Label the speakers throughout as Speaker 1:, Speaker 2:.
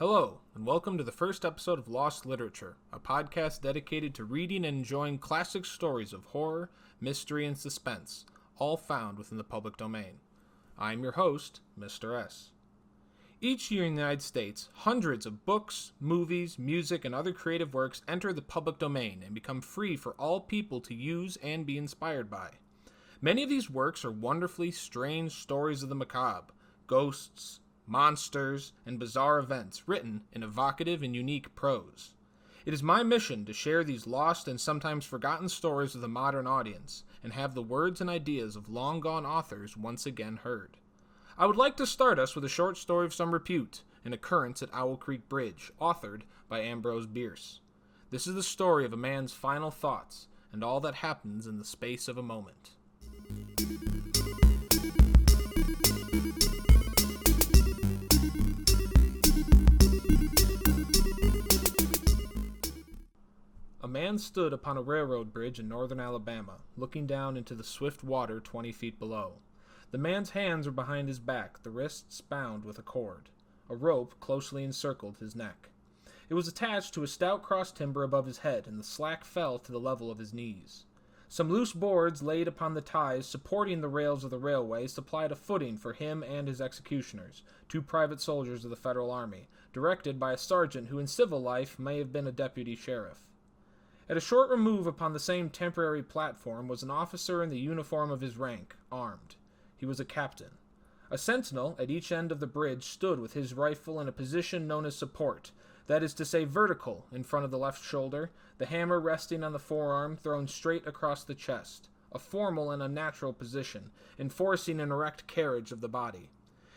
Speaker 1: Hello, and welcome to the first episode of Lost Literature, a podcast dedicated to reading and enjoying classic stories of horror, mystery, and suspense, all found within the public domain. I'm your host, Mr. S. Each year in the United States, hundreds of books, movies, music, and other creative works enter the public domain and become free for all people to use and be inspired by. Many of these works are wonderfully strange stories of the macabre, ghosts, monsters, and bizarre events written in evocative and unique prose. It is my mission to share these lost and sometimes forgotten stories with a modern audience and have the words and ideas of long-gone authors once again heard. I would like to start us with a short story of some repute, An Occurrence at Owl Creek Bridge, authored by Ambrose Bierce. This is the story of a man's final thoughts and all that happens in the space of a moment. A man stood upon a railroad bridge in northern Alabama, looking down into the swift water 20 feet below. The man's hands were behind his back, the wrists bound with a cord. A rope closely encircled his neck. It was attached to a stout cross timber above his head, and the slack fell to the level of his knees. Some loose boards laid upon the ties supporting the rails of the railway supplied a footing for him and his executioners, two private soldiers of the Federal Army, directed by a sergeant who in civil life may have been a deputy sheriff. At a short remove upon the same temporary platform was an officer in the uniform of his rank, armed. He was a captain. A sentinel at each end of the bridge stood with his rifle in a position known as support, that is to say vertical in front of the left shoulder, the hammer resting on the forearm thrown straight across the chest, a formal and unnatural position, enforcing an erect carriage of the body.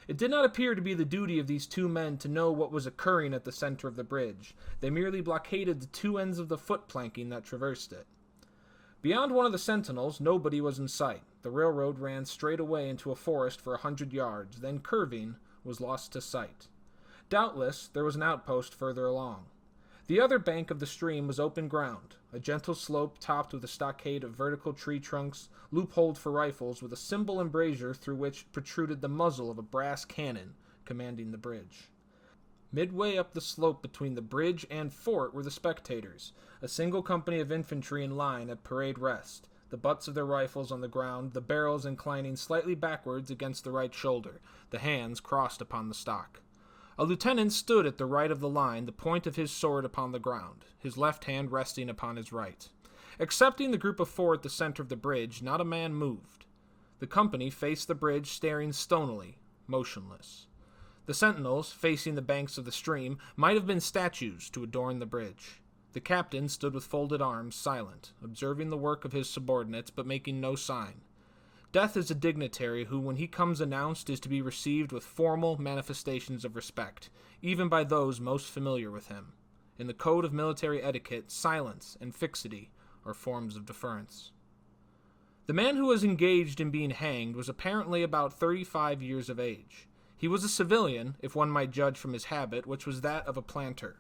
Speaker 1: It did not appear to be the duty of these two men to know what was occurring at the center of the bridge. They merely blockaded the two ends of the foot planking that traversed it. Beyond one of the sentinels, nobody was in sight. The railroad ran straight away into a forest for 100 yards, then curving, was lost to sight. Doubtless, there was an outpost further along. The other bank of the stream was open ground, a gentle slope topped with a stockade of vertical tree trunks, loopholed for rifles, with a simple embrasure through which protruded the muzzle of a brass cannon commanding the bridge. Midway up the slope between the bridge and fort were the spectators, a single company of infantry in line at parade rest, the butts of their rifles on the ground, the barrels inclining slightly backwards against the right shoulder, the hands crossed upon the stock. A lieutenant stood at the right of the line, the point of his sword upon the ground, his left hand resting upon his right. Excepting the group of four at the center of the bridge, not a man moved. The company faced the bridge, staring stonily, motionless. The sentinels, facing the banks of the stream, might have been statues to adorn the bridge. The captain stood with folded arms, silent, observing the work of his subordinates, but making no sign. Death is a dignitary who, when he comes announced, is to be received with formal manifestations of respect, even by those most familiar with him. In the code of military etiquette, silence and fixity are forms of deference. The man who was engaged in being hanged was apparently about 35 years of age. He was a civilian, if one might judge from his habit, which was that of a planter.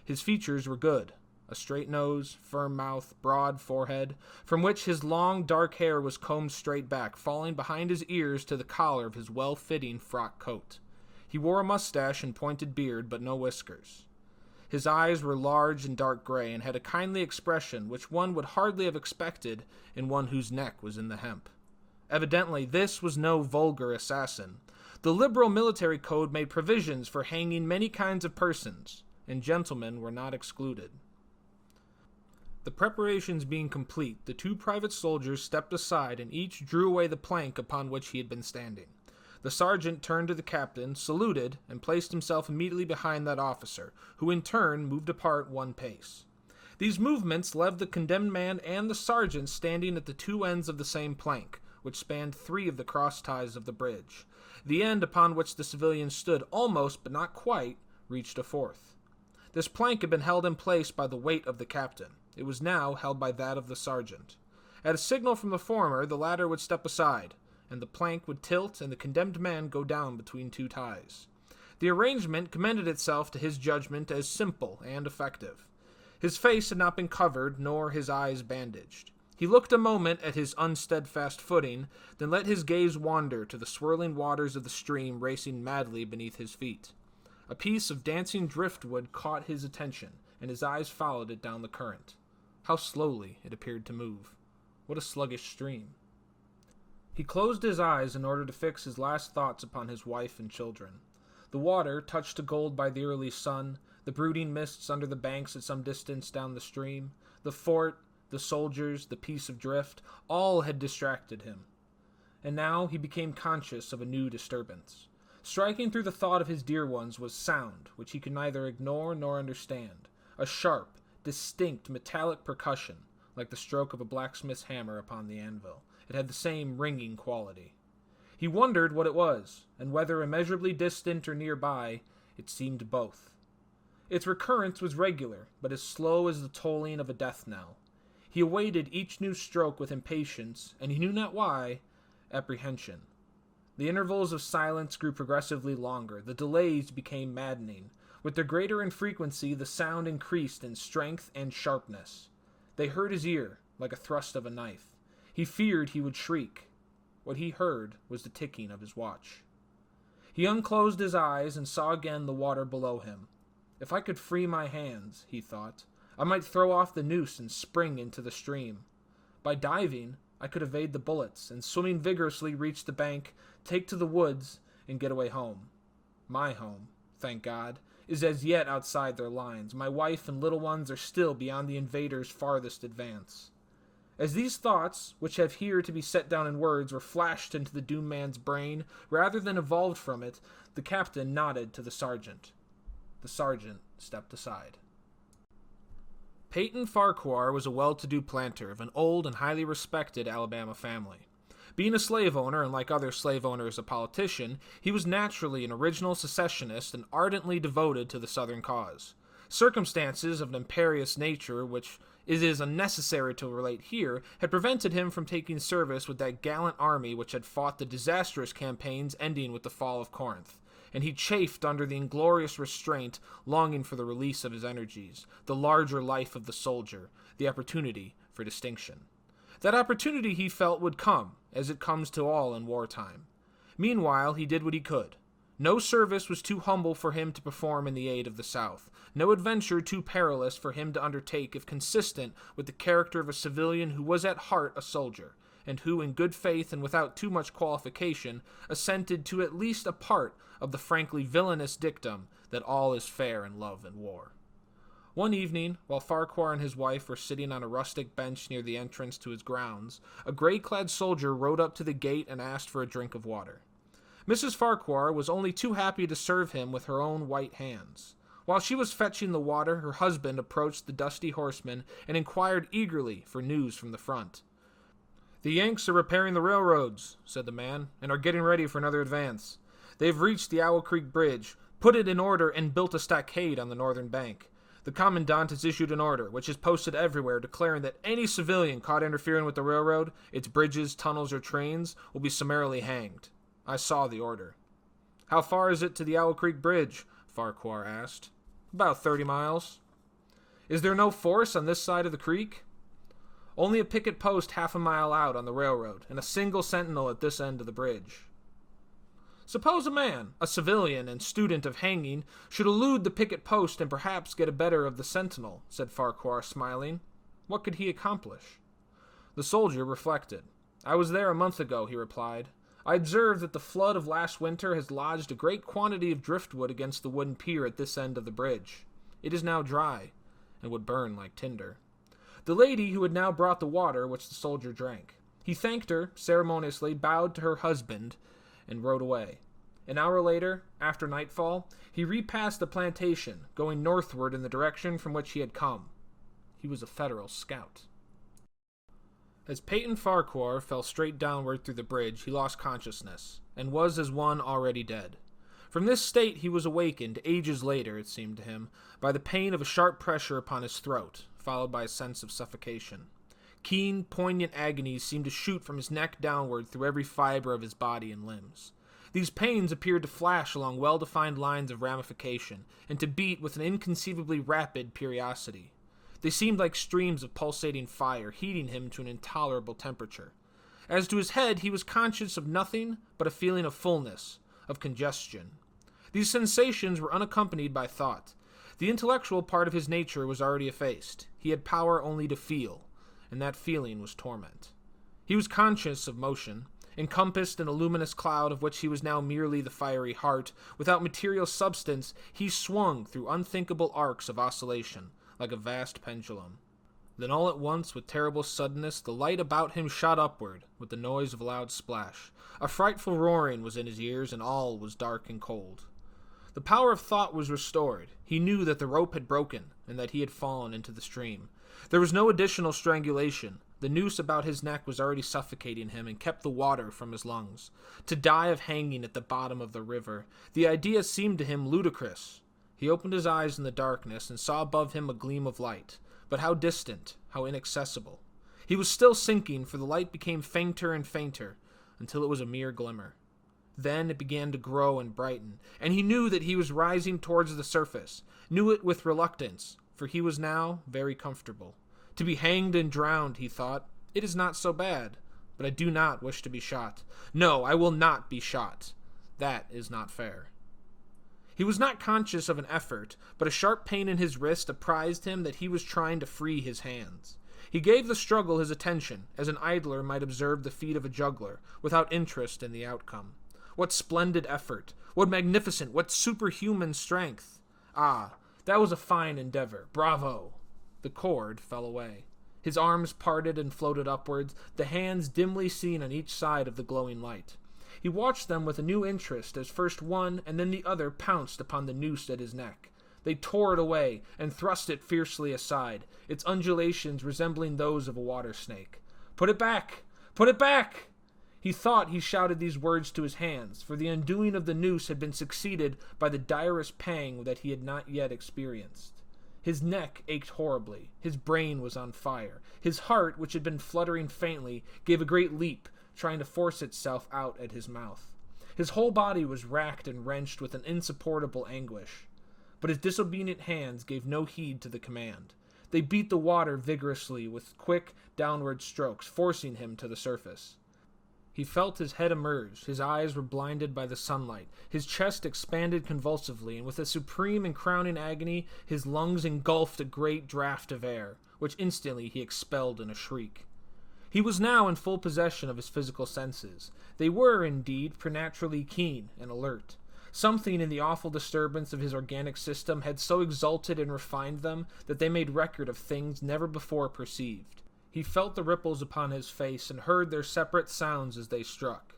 Speaker 1: His features were good. A straight nose, firm mouth, broad forehead, from which his long, dark hair was combed straight back, falling behind his ears to the collar of his well-fitting frock coat. He wore a mustache and pointed beard, but no whiskers. His eyes were large and dark gray, and had a kindly expression which one would hardly have expected in one whose neck was in the hemp. Evidently, this was no vulgar assassin. The liberal military code made provisions for hanging many kinds of persons, and gentlemen were not excluded. The preparations being complete, the two private soldiers stepped aside and each drew away the plank upon which he had been standing. The sergeant turned to the captain, saluted, and placed himself immediately behind that officer, who in turn moved apart one pace. These movements left the condemned man and the sergeant standing at the two ends of the same plank, which spanned three of the cross ties of the bridge. The end upon which the civilian stood almost, but not quite, reached a fourth. This plank had been held in place by the weight of the captain. It was now held by that of the sergeant. At a signal from the former, the latter would step aside, and the plank would tilt and the condemned man go down between two ties. The arrangement commended itself to his judgment as simple and effective. His face had not been covered, nor his eyes bandaged. He looked a moment at his unsteadfast footing, then let his gaze wander to the swirling waters of the stream racing madly beneath his feet. A piece of dancing driftwood caught his attention, and his eyes followed it down the current. How slowly it appeared to move. What a sluggish stream. He closed his eyes in order to fix his last thoughts upon his wife and children. The water, touched to gold by the early sun, the brooding mists under the banks at some distance down the stream, the fort, the soldiers, the piece of drift, all had distracted him. And now he became conscious of a new disturbance. Striking through the thought of his dear ones was sound, which he could neither ignore nor understand, a sharp, distinct metallic percussion, like the stroke of a blacksmith's hammer upon the anvil. It had the same ringing quality. He wondered what it was, and whether immeasurably distant or nearby, it seemed both. Its recurrence was regular, but as slow as the tolling of a death knell. He awaited each new stroke with impatience, and he knew not why, apprehension. The intervals of silence grew progressively longer, the delays became maddening. With their greater infrequency, the sound increased in strength and sharpness. They hurt his ear, like a thrust of a knife. He feared he would shriek. What he heard was the ticking of his watch. He unclosed his eyes and saw again the water below him. If I could free my hands, he thought, I might throw off the noose and spring into the stream. By diving, I could evade the bullets, and swimming vigorously reach the bank, take to the woods, and get away home. My home, thank God, is as yet outside their lines. My wife and little ones are still beyond the invaders' farthest advance. As these thoughts, which have here to be set down in words, were flashed into the doomed man's brain, rather than evolved from it, the captain nodded to the sergeant. The sergeant stepped aside. Peyton Farquhar was a well-to-do planter of an old and highly respected Alabama family. Being a slave owner, and like other slave owners a politician, he was naturally an original secessionist and ardently devoted to the Southern cause. Circumstances of an imperious nature, which it is unnecessary to relate here, had prevented him from taking service with that gallant army which had fought the disastrous campaigns ending with the fall of Corinth, and he chafed under the inglorious restraint, longing for the release of his energies, the larger life of the soldier, the opportunity for distinction. That opportunity, he felt, would come, as it comes to all in wartime. Meanwhile, he did what he could. No service was too humble for him to perform in the aid of the South, no adventure too perilous for him to undertake if consistent with the character of a civilian who was at heart a soldier, and who, in good faith and without too much qualification, assented to at least a part of the frankly villainous dictum that all is fair in love and war. One evening, while Farquhar and his wife were sitting on a rustic bench near the entrance to his grounds, a gray-clad soldier rode up to the gate and asked for a drink of water. Mrs. Farquhar was only too happy to serve him with her own white hands. While she was fetching the water, her husband approached the dusty horseman and inquired eagerly for news from the front. "The Yanks are repairing the railroads," said the man, "and are getting ready for another advance. They've reached the Owl Creek Bridge, put it in order, and built a stockade on the northern bank. The commandant has issued an order, which is posted everywhere, declaring that any civilian caught interfering with the railroad, its bridges, tunnels, or trains, will be summarily hanged. I saw the order." "How far is it to the Owl Creek Bridge?" Farquhar asked. "About 30 miles. "Is there no force on this side of the creek?" "Only a picket post half a mile out on the railroad, and a single sentinel at this end of the bridge." "Suppose a man, a civilian and student of hanging, should elude the picket post and perhaps get a better of the sentinel," said Farquhar, smiling. "What could he accomplish?" The soldier reflected. "I was there a month ago," he replied. "I observed that the flood of last winter has lodged a great quantity of driftwood against the wooden pier at this end of the bridge. It is now dry, and would burn like tinder." The lady who had now brought the water, which the soldier drank. He thanked her, ceremoniously bowed to her husband, and rode away. An hour later, after nightfall, he repassed the plantation, going northward in the direction from which he had come. He was a Federal scout. As Peyton Farquhar fell straight downward through the bridge, he lost consciousness, and was as one already dead. From this state he was awakened, ages later, it seemed to him, by the pain of a sharp pressure upon his throat, followed by a sense of suffocation. Keen, poignant agonies seemed to shoot from his neck downward through every fiber of his body and limbs. These pains appeared to flash along well-defined lines of ramification, and to beat with an inconceivably rapid periodicity. They seemed like streams of pulsating fire, heating him to an intolerable temperature. As to his head, he was conscious of nothing but a feeling of fullness, of congestion. These sensations were unaccompanied by thought. The intellectual part of his nature was already effaced. He had power only to feel, and that feeling was torment. He was conscious of motion, encompassed in a luminous cloud of which he was now merely the fiery heart. Without material substance, he swung through unthinkable arcs of oscillation, like a vast pendulum. Then all at once, with terrible suddenness, the light about him shot upward, with the noise of a loud splash. A frightful roaring was in his ears, and all was dark and cold. The power of thought was restored. He knew that the rope had broken, and that he had fallen into the stream. There was no additional strangulation. The noose about his neck was already suffocating him and kept the water from his lungs. To die of hanging at the bottom of the river, the idea seemed to him ludicrous. He opened his eyes in the darkness and saw above him a gleam of light, but how distant, how inaccessible. He was still sinking, for the light became fainter and fainter, until it was a mere glimmer. Then it began to grow and brighten, and he knew that he was rising towards the surface, knew it with reluctance, for he was now very comfortable. To be hanged and drowned, he thought, it is not so bad, but I do not wish to be shot. No, I will not be shot. That is not fair. He was not conscious of an effort, but a sharp pain in his wrist apprised him that he was trying to free his hands. He gave the struggle his attention, as an idler might observe the feat of a juggler, without interest in the outcome. What splendid effort! What magnificent, what superhuman strength! Ah, that was a fine endeavor. Bravo! The cord fell away. His arms parted and floated upwards, the hands dimly seen on each side of the glowing light. He watched them with a new interest as first one and then the other pounced upon the noose at his neck. They tore it away and thrust it fiercely aside, its undulations resembling those of a water snake. "Put it back! Put it back!" He thought he shouted these words to his hands, for the undoing of the noose had been succeeded by the direst pang that he had not yet experienced. His neck ached horribly. His brain was on fire. His heart, which had been fluttering faintly, gave a great leap, trying to force itself out at his mouth. His whole body was racked and wrenched with an insupportable anguish. But his disobedient hands gave no heed to the command. They beat the water vigorously with quick, downward strokes, forcing him to the surface. He felt his head emerge, his eyes were blinded by the sunlight, his chest expanded convulsively, and with a supreme and crowning agony, his lungs engulfed a great draught of air, which instantly he expelled in a shriek. He was now in full possession of his physical senses. They were, indeed, preternaturally keen and alert. Something in the awful disturbance of his organic system had so exalted and refined them that they made record of things never before perceived. He felt the ripples upon his face and heard their separate sounds as they struck.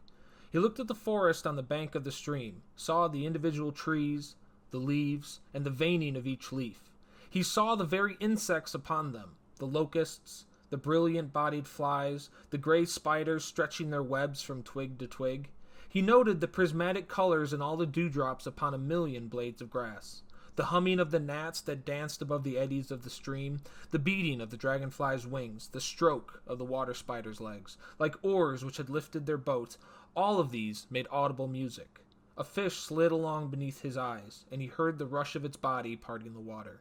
Speaker 1: He looked at the forest on the bank of the stream, saw the individual trees, the leaves, and the veining of each leaf. He saw the very insects upon them, the locusts, the brilliant-bodied flies, the gray spiders stretching their webs from twig to twig. He noted the prismatic colors in all the dewdrops upon a million blades of grass, the humming of the gnats that danced above the eddies of the stream, the beating of the dragonfly's wings, the stroke of the water spider's legs, like oars which had lifted their boat. All of these made audible music. A fish slid along beneath his eyes, and he heard the rush of its body parting the water.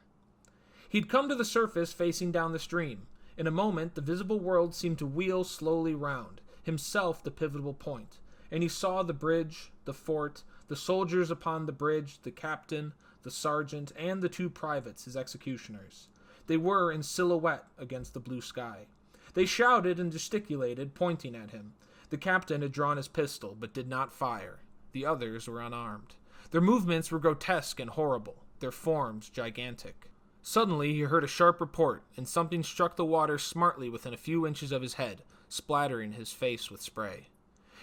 Speaker 1: He'd come to the surface facing down the stream. In a moment, the visible world seemed to wheel slowly round, himself the pivotal point, and he saw the bridge, the fort, the soldiers upon the bridge, the captain, the sergeant, and the two privates, his executioners. They were in silhouette against the blue sky. They shouted and gesticulated, pointing at him. The captain had drawn his pistol, but did not fire. The others were unarmed. Their movements were grotesque and horrible, their forms gigantic. Suddenly he heard a sharp report, and something struck the water smartly within a few inches of his head, splattering his face with spray.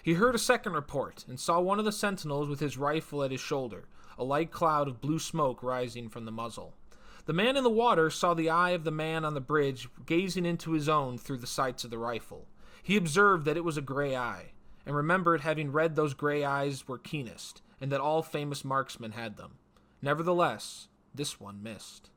Speaker 1: He heard a second report, and saw one of the sentinels with his rifle at his shoulder, a light cloud of blue smoke rising from the muzzle. The man in the water saw the eye of the man on the bridge gazing into his own through the sights of the rifle. He observed that it was a gray eye, and remembered having read those gray eyes were keenest, and that all famous marksmen had them. Nevertheless, this one missed.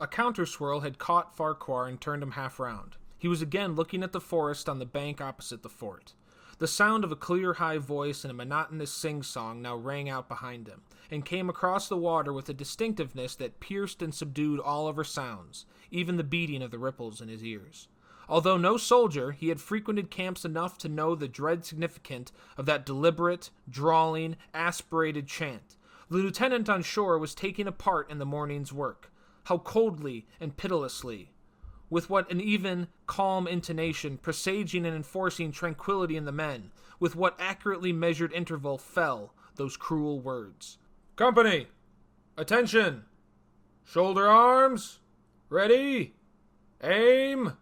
Speaker 1: A counterswirl had caught Farquhar and turned him half round. He was again looking at the forest on the bank opposite the fort. The sound of a clear high voice and a monotonous sing-song now rang out behind him, and came across the water with a distinctiveness that pierced and subdued all other sounds, even the beating of the ripples in his ears. Although no soldier, he had frequented camps enough to know the dread significance of that deliberate, drawling, aspirated chant. The lieutenant on shore was taking a part in the morning's work. How coldly and pitilessly, with what an even, calm intonation, presaging and enforcing tranquility in the men, with what accurately measured interval fell those cruel words. "Company! Attention! Shoulder arms! Ready! Aim!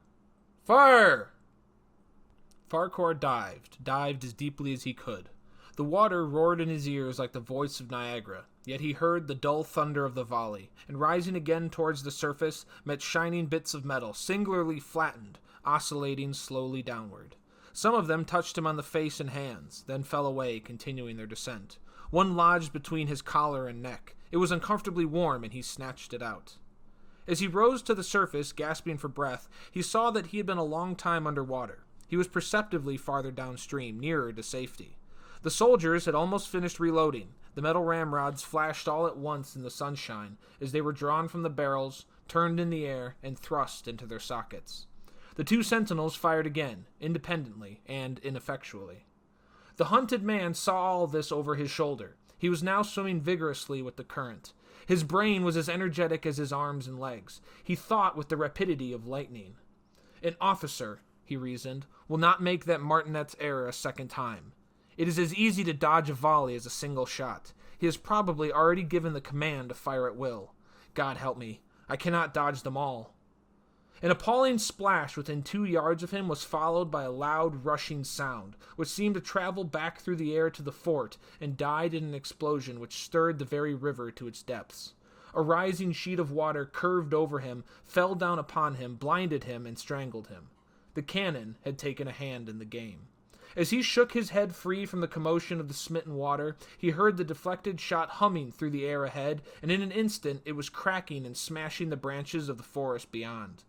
Speaker 1: Fire!" Farquhar dived as deeply as he could. The water roared in his ears like the voice of Niagara, yet he heard the dull thunder of the volley, and rising again towards the surface, met shining bits of metal, singularly flattened, oscillating slowly downward. Some of them touched him on the face and hands, then fell away, continuing their descent. One lodged between his collar and neck. It was uncomfortably warm, and he snatched it out. As he rose to the surface, gasping for breath, he saw that he had been a long time under water. He was perceptibly farther downstream, nearer to safety. The soldiers had almost finished reloading. The metal ramrods flashed all at once in the sunshine as they were drawn from the barrels, turned in the air, and thrust into their sockets. The two sentinels fired again, independently and ineffectually. The hunted man saw all this over his shoulder. He was now swimming vigorously with the current. His brain was as energetic as his arms and legs. He thought with the rapidity of lightning. An officer, he reasoned, will not make that martinet's error a second time. It is as easy to dodge a volley as a single shot. He has probably already given the command to fire at will. God help me, I cannot dodge them all. An appalling splash within 2 yards of him was followed by a loud, rushing sound, which seemed to travel back through the air to the fort and died in an explosion which stirred the very river to its depths. A rising sheet of water curved over him, fell down upon him, blinded him, and strangled him. The cannon had taken a hand in the game. As he shook his head free from the commotion of the smitten water, he heard the deflected shot humming through the air ahead, and in an instant it was cracking and smashing the branches of the forest beyond.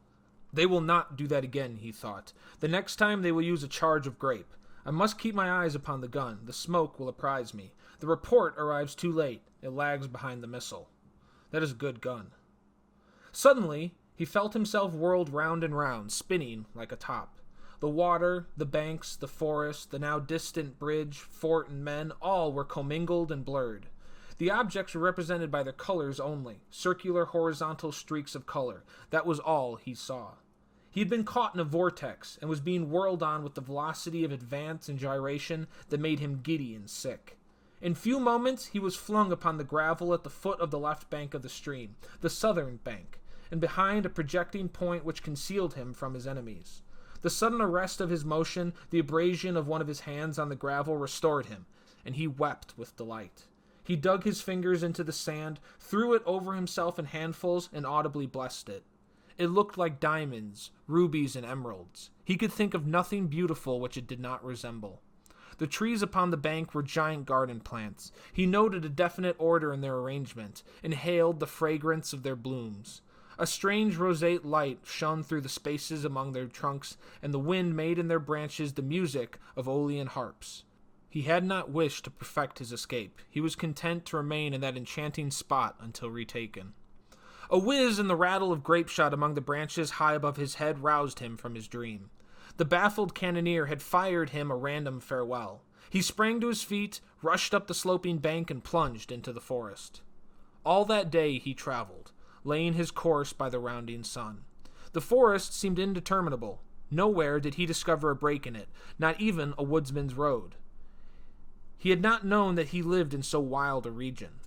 Speaker 1: They will not do that again, he thought. The next time they will use a charge of grape. I must keep my eyes upon the gun. The smoke will apprise me. The report arrives too late. It lags behind the missile. That is a good gun. Suddenly, he felt himself whirled round and round, spinning like a top. The water, the banks, the forest, the now distant bridge, fort, and men, all were commingled and blurred. The objects were represented by their colors only, circular horizontal streaks of color. That was all he saw. He had been caught in a vortex, and was being whirled on with the velocity of advance and gyration that made him giddy and sick. In few moments he was flung upon the gravel at the foot of the left bank of the stream, the southern bank, and behind a projecting point which concealed him from his enemies. The sudden arrest of his motion, the abrasion of one of his hands on the gravel restored him, and he wept with delight. He dug his fingers into the sand, threw it over himself in handfuls, and audibly blessed it. It looked like diamonds, rubies, and emeralds. He could think of nothing beautiful which it did not resemble. The trees upon the bank were giant garden plants. He noted a definite order in their arrangement, inhaled the fragrance of their blooms. A strange roseate light shone through the spaces among their trunks, and the wind made in their branches the music of Aeolian harps. He had not wished to perfect his escape. He was content to remain in that enchanting spot until retaken. A whiz and the rattle of grape-shot among the branches high above his head roused him from his dream. The baffled cannoneer had fired him a random farewell. He sprang to his feet, rushed up the sloping bank, and plunged into the forest. All that day he traveled, laying his course by the rounding sun. The forest seemed indeterminable. Nowhere did he discover a break in it, not even a woodsman's road. He had not known that he lived in so wild a region.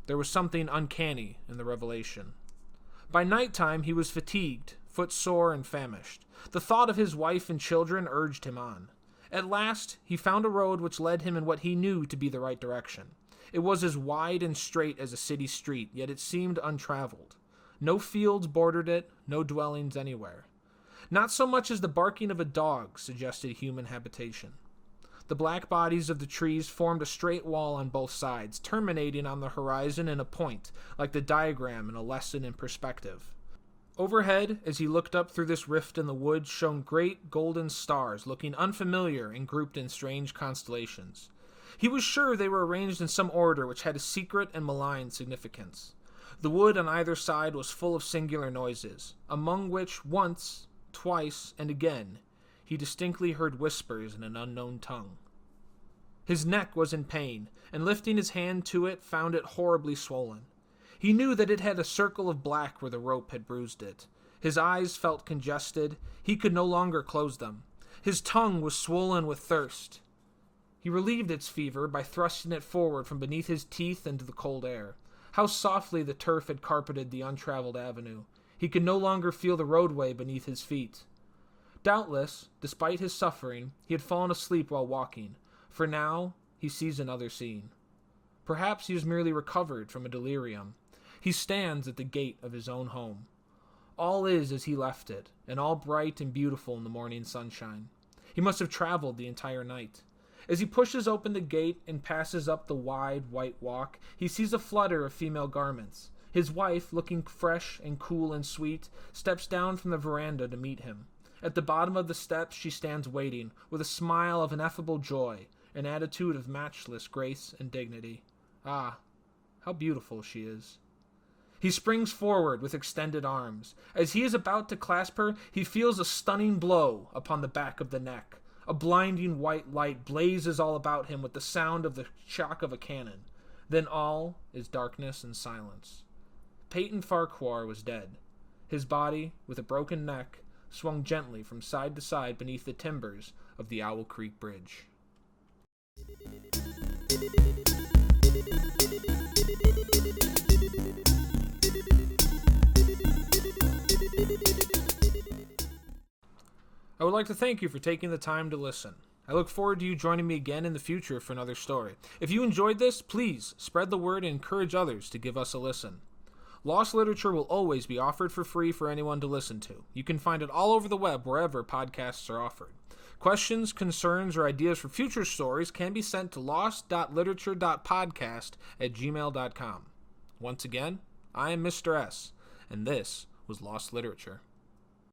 Speaker 1: There was something uncanny in the revelation. By night-time he was fatigued, footsore, and famished. The thought of his wife and children urged him on. At last he found a road which led him in what he knew to be the right direction. It was as wide and straight as a city street, yet it seemed untraveled. No fields bordered it, no dwellings anywhere. Not so much as the barking of a dog suggested human habitation. The black bodies of the trees formed a straight wall on both sides, terminating on the horizon in a point, like the diagram in a lesson in perspective. Overhead, as he looked up through this rift in the woods, shone great golden stars, looking unfamiliar and grouped in strange constellations. He was sure they were arranged in some order which had a secret and malign significance. The wood on either side was full of singular noises, among which once, twice, and again, he distinctly heard whispers in an unknown tongue. His neck was in pain, and lifting his hand to it, found it horribly swollen. He knew that it had a circle of black where the rope had bruised it. His eyes felt congested. He could no longer close them. His tongue was swollen with thirst. He relieved its fever by thrusting it forward from beneath his teeth into the cold air. How softly the turf had carpeted the untraveled avenue. He could no longer feel the roadway beneath his feet. Doubtless, despite his suffering, he had fallen asleep while walking, for now he sees another scene. Perhaps he has merely recovered from a delirium. He stands at the gate of his own home. All is as he left it, and all bright and beautiful in the morning sunshine. He must have traveled the entire night. As he pushes open the gate and passes up the wide, white walk, he sees a flutter of female garments. His wife, looking fresh and cool and sweet, steps down from the veranda to meet him. At the bottom of the steps she stands waiting, with a smile of ineffable joy, an attitude of matchless grace and dignity. Ah, how beautiful she is. He springs forward with extended arms. As he is about to clasp her, he feels a stunning blow upon the back of the neck. A blinding white light blazes all about him with the sound of the shock of a cannon. Then all is darkness and silence. Peyton Farquhar was dead. His body, with a broken neck, swung gently from side to side beneath the timbers of the Owl Creek Bridge. I would like to thank you for taking the time to listen. I look forward to you joining me again in the future for another story. If you enjoyed this, please spread the word and encourage others to give us a listen. Lost literature will always be offered for free for anyone to listen to. You can find it all over the web wherever podcasts are offered. Questions, concerns, or ideas for future stories can be sent to lost.literature.podcast@gmail.com. Once again, I am Mr. S, and this was Lost Literature.